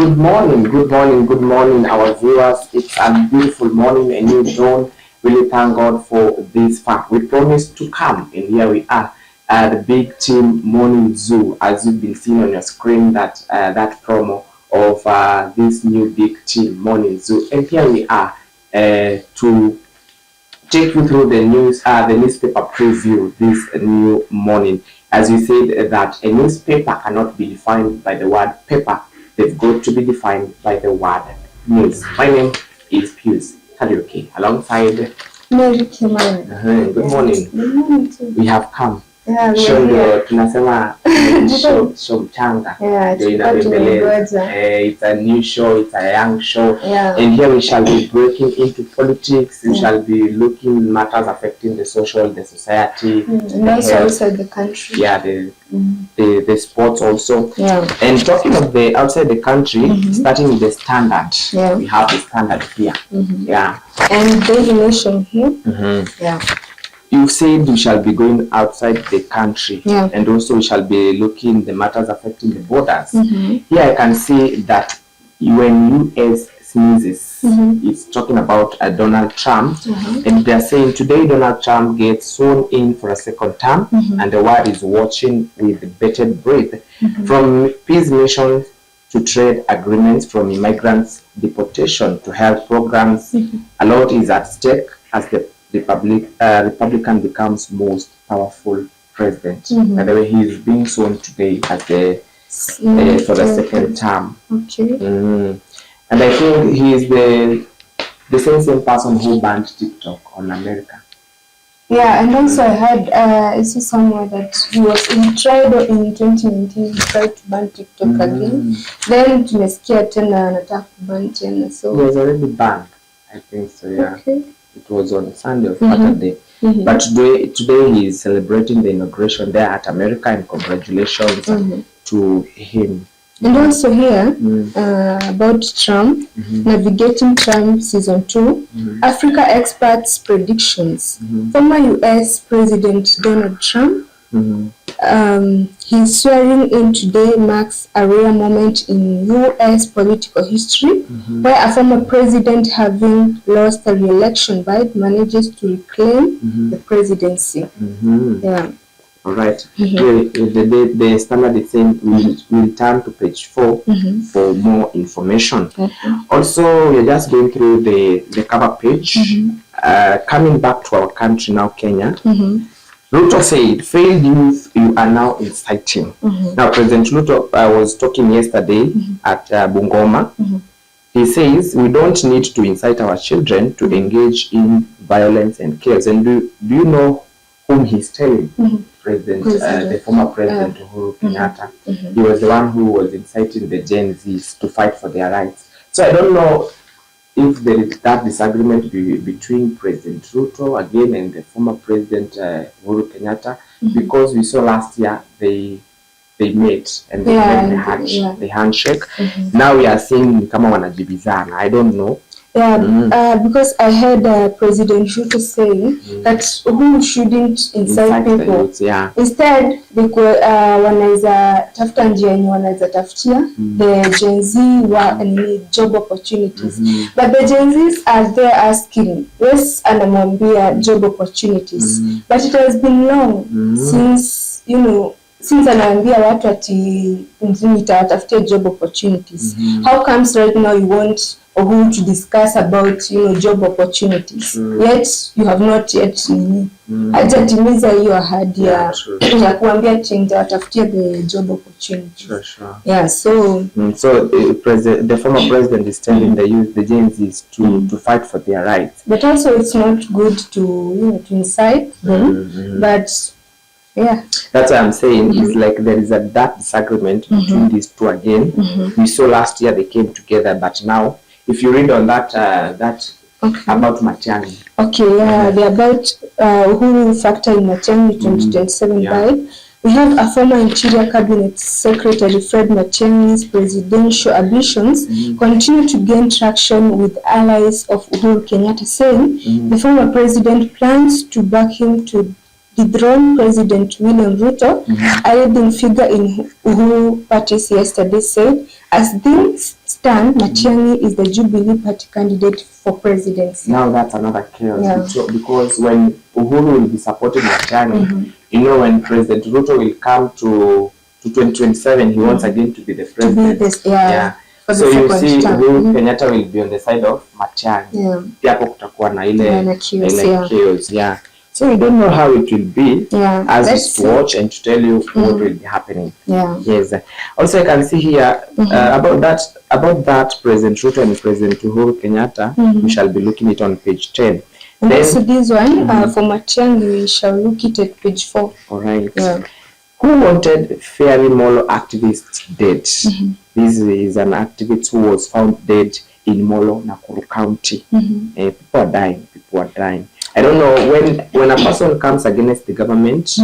Good morning, our viewers. It's a beautiful morning, a new dawn. Really thank God for this fact. We promised to come, and here we are at the Big Team Morning Zoo. As you've been seeing on your screen, that promo of this new Big Team Morning Zoo, and here we are to take you through the news, the newspaper preview this new morning. As we said that a newspaper cannot be defined by the word paper. They've got to be defined by the word news. My name is Pius Karaoke. Alongside Mary Kimani. Good morning. Good morning too. We have come. Yeah, Show ndio tunasema show mchanga. Yeah, it's a new show, it's a young show. Yeah. And here we shall be breaking into politics. We shall be looking matters affecting the social, the society, and also outside the country. Yeah, the sports also. Yeah. And talking of the outside the country, starting with the standard. Yeah. We have the standard here. Yeah. And Daily Nation here. Yeah. You said we shall be going outside the country, and also we shall be looking the matters affecting the borders. Here I can see that when US sneezes, it's talking about Donald Trump, and they're saying today Donald Trump gets sworn in for a second term, and the world is watching with bated breath. From peace missions to trade agreements, from immigrants deportation to health programs, a lot is at stake as the Republican becomes most powerful president. By the way, he is being sworn today as for the second term. And I think he is the same person who banned TikTok on America. Yeah, and also I heard I saw somewhere that he tried in 2019 he tried to ban TikTok again. Then tumesikia tena anataka ban tena, so he was already banned, I think so. Yeah. Okay. It was on Sunday or Saturday. But today he is celebrating the inauguration there at America, and congratulations to him. And also here, about Trump, Navigating Trump Season 2, Africa Experts Predictions. Former US President Donald Trump, his swearing in today marks a rare moment in US political history, where a former president, having lost the re-election bid, manages to reclaim the presidency. Yeah. All right. The standard is saying we'll turn to page 4 for more information. Also, we're just going through the cover page. Coming back to our country now, Kenya. Ruto said, failed youth you are now inciting. Now, President Ruto was talking yesterday at Bungoma. He says, we don't need to incite our children to engage in violence and chaos. And do you know whom he's telling? The former president Uhuru Kenyatta. He was the one who was inciting the Gen Zs to fight for their rights. So I don't know if there is that disagreement between President Ruto again and the former president Uhuru Kenyatta, because we saw last year they met and they made the handshake. Now we are seeing kama wanajibizana. I don't know. Yeah, because I heard President Ruto saying that who shouldn't incite people. Youths, Instead, wanaweza tafuta njia yenye wanaweza tafutia the Gen Z job opportunities. But the Gen Zs are there asking, yes, anamwambia job opportunities. But it has been long since, since anaambia watu ati nitatafutia job opportunities. How comes right now you want who to discuss about job opportunities, yet you have not yet hajatimiza hiyo ahadi ya kuambia chenja watafutia the job opportunities. Yeah, so the former president is telling the youth, the Gen Zs, to fight for their rights. But also it's not good to incite them. But yeah, that's what I'm saying. It's like there is that disagreement between these two again. We saw last year they came together, but now if you read on that about Matiang'i. Okay, yeah, they're about who factor in Matiang'i 2027 bid. We have a former Interior Cabinet Secretary Fred Matiang'i's presidential ambitions continue to gain traction, with allies of Uhuru Kenyatta saying the former president plans to back him to dethrone President William Ruto. A leading figure in Uhuru parties yesterday said as things stand, Matiang'i is the Jubilee Party candidate for presidency. Now that's another chaos, because when Uhuru will be supporting Matiang'i, you know, when President Ruto will come to 2027, he wants again to be the president. So you see Uhuru Kenyatta will be on the side of Matiang'i. Hapo kutakuwa na ile chaos. So we don't know how it will be, as is to watch and to tell you what will be happening. Yes. Also, I can see here about that President Ruto and President Uhuru Kenyatta. We shall be looking it on page 10. And then, also this one for Matiang'i, we shall look it at page 4. All right. Who wanted Fairy Molo activist dead? This is an activist who was found dead in Molo, Nakuru County. People are dying. I don't know, when a person comes against the government,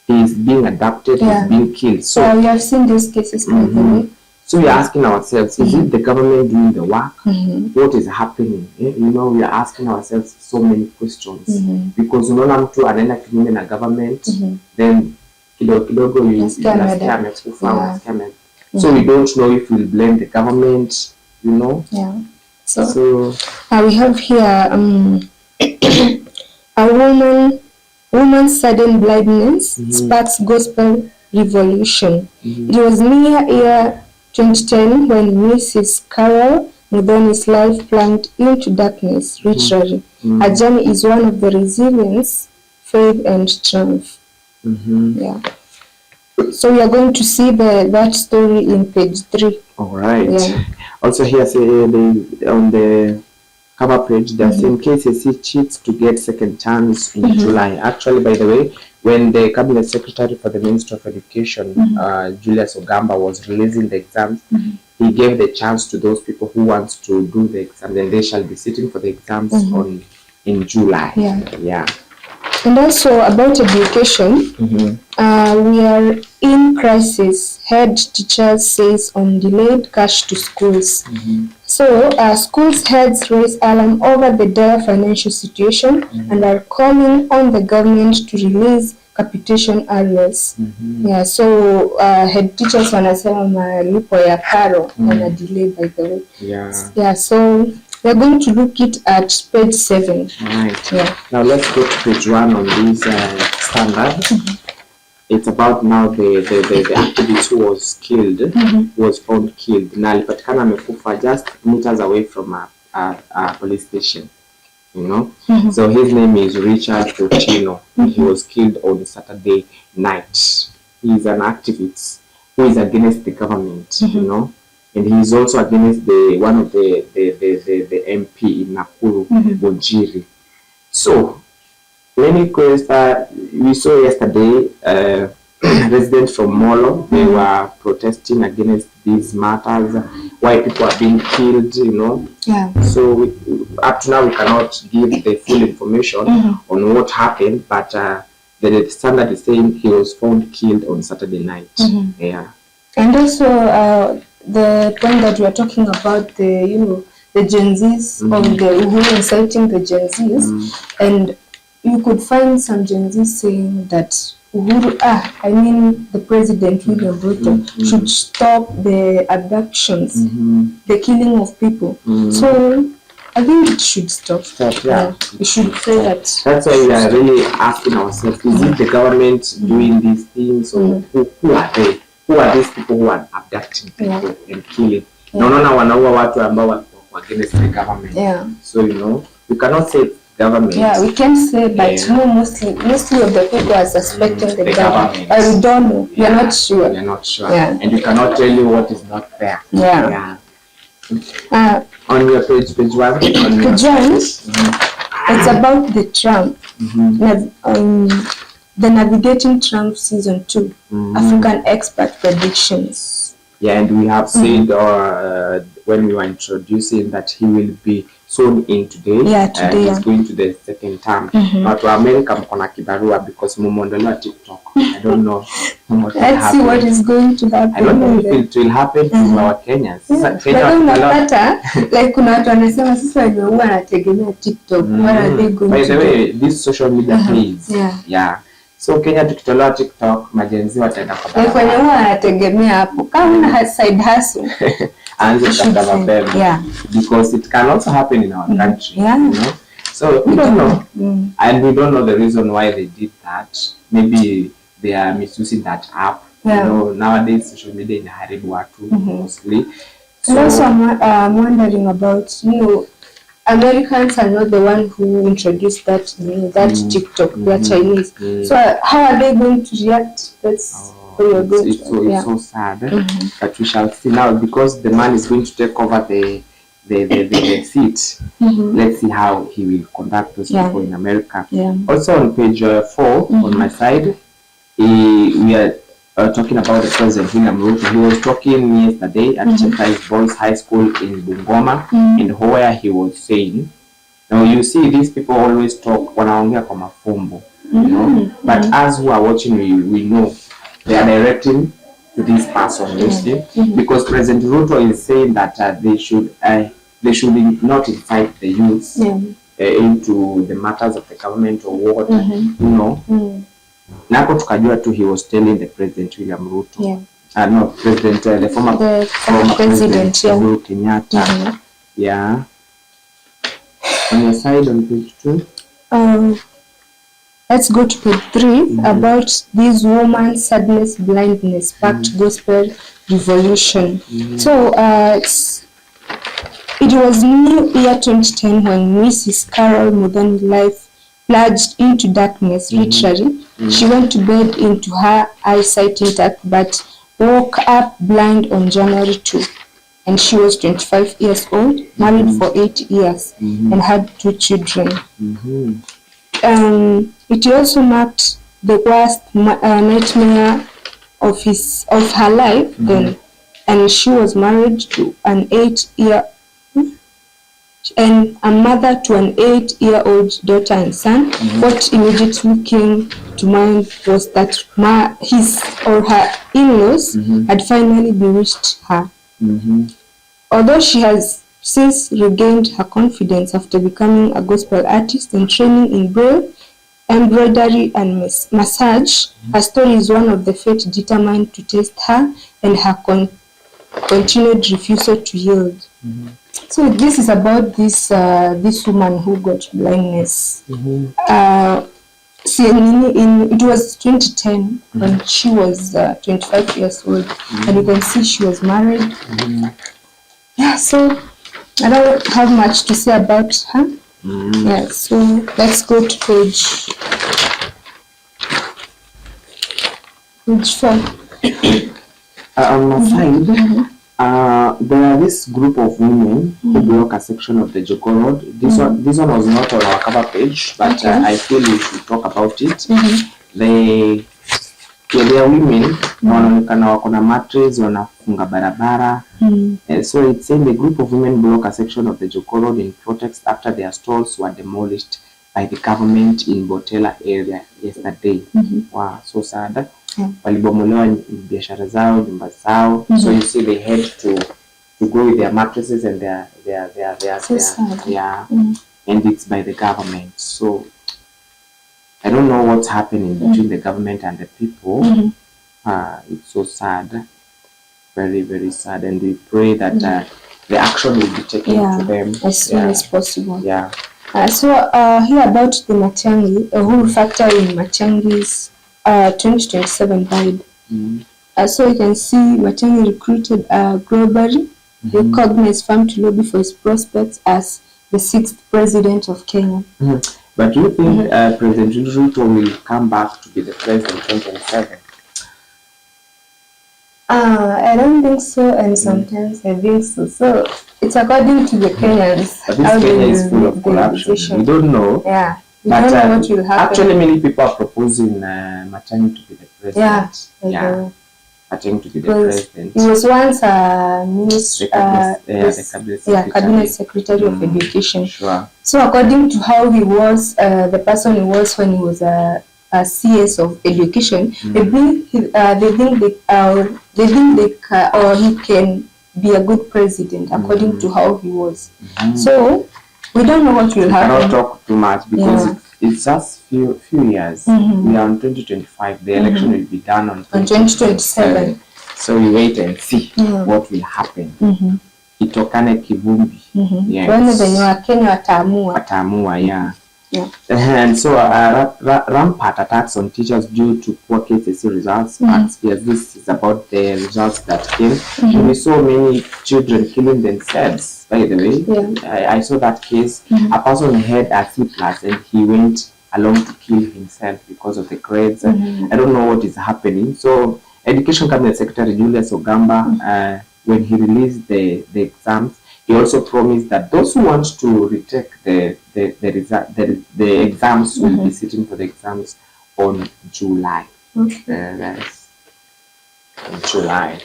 he is being abducted, he is being killed. So we have seen these cases by the way. So we are asking ourselves, is it the government doing the work? What is happening? You know, we are asking ourselves so many questions. Because unaona mtu anaenda kinyume na government, then kidogo unasikia amekufa. So we don't know if we'll blame the government, you know. So we have here a woman's sudden blindness sparks gospel revolution. It was near year 2010 when Mrs. Carol Muthoni's life plunged into darkness, literally. Her journey is one of the resilience, faith, and triumph. So we are going to see that story in page 3. All right. Also here, on the cover page, there are some cases he cheats to get second chance in July. Actually, by the way, when the Cabinet Secretary for the Ministry of Education, Julius Ogamba, was releasing the exams, he gave the chance to those people who want to do the exams, and they shall be sitting for the exams in July. And also about education, we are in crisis, head teachers says on delayed cash to schools. So schools heads raise alarm over the dire financial situation and are calling on the government to release capitation areas. So head teachers wanasema malipo ya karo wana delay, by the way. So we're going to look it at page 7. Right. Now let's go to page 1 on this standard. It's about now the activist who was killed, was found killed. Na alipatikana amekufa just meters away from a police station, you know. So his name is Richard Fortino. He was killed on Saturday night. He is an activist who is against the government, you know. And he is also against one of the MP in Nakuru, Bonjiri. So many questions we saw yesterday. Residents from Molo, they were protesting against these matters, why people are being killed, you know. So up to now we cannot give the full information on what happened, but the standard is saying he was found killed on Saturday night. And also the point that we are talking about, the Gen Zs, of the Uhuru inciting the Gen Zs, and you could find some Gen Zs saying that Uhuru, the President William Ruto should stop the abductions, the killing of people. So I think it should stop. We should say that. That's why we are really asking ourselves, is it the government doing these things, or who are they? Who are these people who are abducting people and killing? Naona wanaua watu ambao wako against the government. So you know, we cannot say government. We can say, but mostly of the people are suspecting the government. We don't know. We are not sure. We are not sure. And we cannot tell you what is not there. On your page 1. Page 1. It's about the Trump. The Navigating Trump Season 2, African Expert Predictions. And we have said when we were introducing that he will be sworn in today. He's going to the second term. But America mkona kibarua because mumondolewa TikTok. I don't know. Let's see what is going to happen. I don't know if it will happen to our Kenyans. Like kuna watu wanasema sisi wajua wanategemea TikTok. What are they going to do? By the way, this social media plays. So Kenya tukitolewa TikTok, majenzi wataenda kwa barabara. Kwenye huwa anategemea hapo. Kama una side hustle. Anze kutafuta mapema. Yeah. Because it can also happen in our country. Yeah. You know? So we don't know. And we don't know the reason why they did that. Maybe they are misusing that app. Yeah. You know, nowadays social media inaharibu watu mostly. So, and also I'm wondering about, Americans are not the one who introduced that TikTok. They are Chinese. So how are they going to react? That's it's so sad. But we shall see now, because the man is going to take over the seat. Let's see how he will conduct those people in America. Also on page 4 on my side, we are talking about the President William Ruto. He was talking yesterday at Cheptais Boys High School in Bungoma, and where he was saying, now you see these people always talk wanaongea kwa mafumbo, you know, but as who are watching, we know they are directing to this person, you see, because President Ruto is saying that they should not invite the youths into the matters of the government or what, you know. Nako tukajua tu he was telling the President William Ruto. No, President, the former President Uhuru Kenyatta. Yeah. On your side, on page 2. Let's go to page 3 about this woman sadness blindness backed gospel revolution. So it was New Year 2010 when Mrs. Carol Modern life plunged into darkness, literally. She went to bed into her eyesight intact, but woke up blind on January 2. And she was 25 years old, married for 8 years, and had 2 children. It also marked the worst nightmare of her life then, and she was married to an 8-year and a mother to an 8-year-old daughter and son. What immediately came to mind was that his or her in-laws had finally bewitched her. Although she has since regained her confidence after becoming a gospel artist and training in braille, embroidery and massage, her story is one of the fate determined to test her and her continued refusal to yield. So this is about this woman who got blindness. It was 2010 when she was 25 years old, and you can see she was married. Yeah, so I don't have much to say about her. Yeah, so let's go to page 4. On my side, there are this group of women who block a section of the Joko Road. This one was not on our cover page, but I feel we should talk about it. They are women wanaonekana wako na mattress wanafunga barabara. So it's saying the group of women block a section of the Joko Road in protest after their stalls were demolished by the government in Botela area yesterday. Wow, so sad. Walibomolewa biashara zao, nyumba zao. So you see they had to go with their mattresses and their and it's by the government. So I don't know what's happening between the government and the people. It's so sad, very, very sad, and we pray that the action will be taken to them as soon as possible. So here about the Matiang'i, who factor in Matiang'i's 2027 bid. So you can see Matiang'i recruited globally recognized firm to lobby for his prospects as the 6th president of Kenya. But do you think President Ruto will come back to be the president in 2027? I don't think so, and sometimes I think so. So it's according to the Kenyans. But this Kenya is full of corruption. We don't know. Yeah. We don't know what will happen. Actually, many people are proposing Matiang'i to be the president. Matiang'i to be the president. He was once a minister, cabinet secretary of education. Sure. So according to how he was, the person he was when he was a CS of education, they think he can be a good president according to how he was. So we don't know what will happen. I cannot talk too much because it's just few years. We are on 2025. The election will be done on 2027. So we wait and see what will happen. Itokane kivumbi. Yes. When the Wakenya wataamua. Yeah. And so rampant attacks on teachers due to poor KCSE results. Yes, this is about the results that came. We saw many children killing themselves, by the way. I saw that case. A person had a C+ and he went along to kill himself because of the grades. I don't know what is happening. So Education Cabinet Secretary Julius Ogamba, when he released the exams, he also promised that those who want to retake the exams will be sitting for the exams on July. July.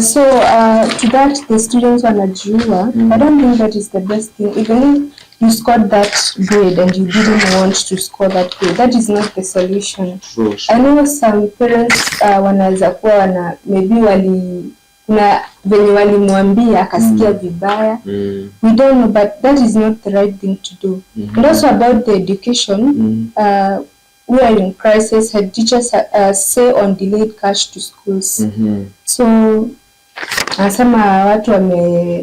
So to that, the students wanajua. I don't think that is the best thing. Even if you scored that grade and you didn't want to score that grade, that is not the solution. True. I know some parents wanaweza kuwa maybe kuna venye walimwambia akasikia vibaya. We don't know, but that is not the right thing to do. And also about the education, we are in crisis. Head teachers say on delayed cash to schools. So anasema watu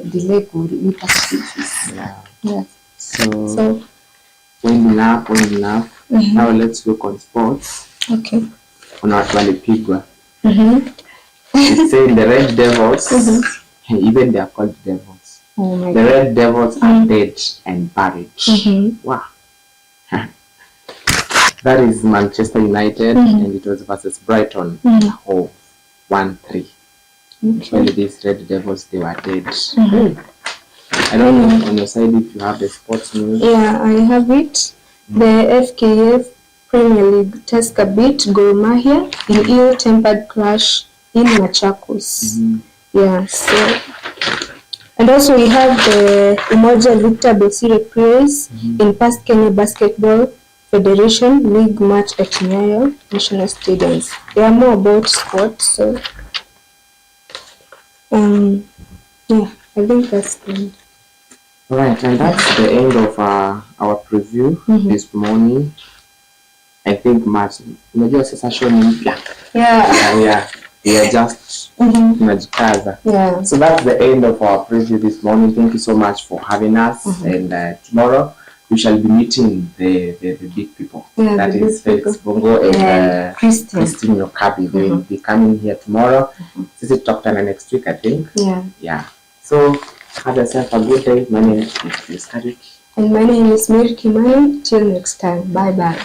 delay kulipa school fees. So when enough. Now let's look on sports. Okay. Kuna watu walipigwa. It's saying the Red Devils, even they are called devils. Oh my the God. Red Devils are dead and buried. Wow. That is Manchester United, and it was versus Brighton of 1-3. Actually, these Red Devils, they were dead. I don't know on your side if you have the sports news. Yeah, I have it. The FKF Premier League Tusker beat Gor Mahia in ill-tempered clash in Machakos. Yeah, so and also we have the Umoja Victor Bosire Praise in past Kenya Basketball Federation League match at Nyayo National Stadiums. They are more about sports, so yeah, I think that's good. Right, and that's the end of our preview this morning. I think much. Unajua sasa show ni mpya. Yeah. We are just tunajikaza. Yeah. So that's the end of our preview this morning. Thank you so much for having us. And tomorrow we shall be meeting the big people. Yeah, that is Felix Bongo and Christine Yokabi. They will be coming here tomorrow. This is talk time next week, I think. Yeah. So have yourself a good day. My name is Karik. And my name is Mary Kimani. Till next time. Bye bye.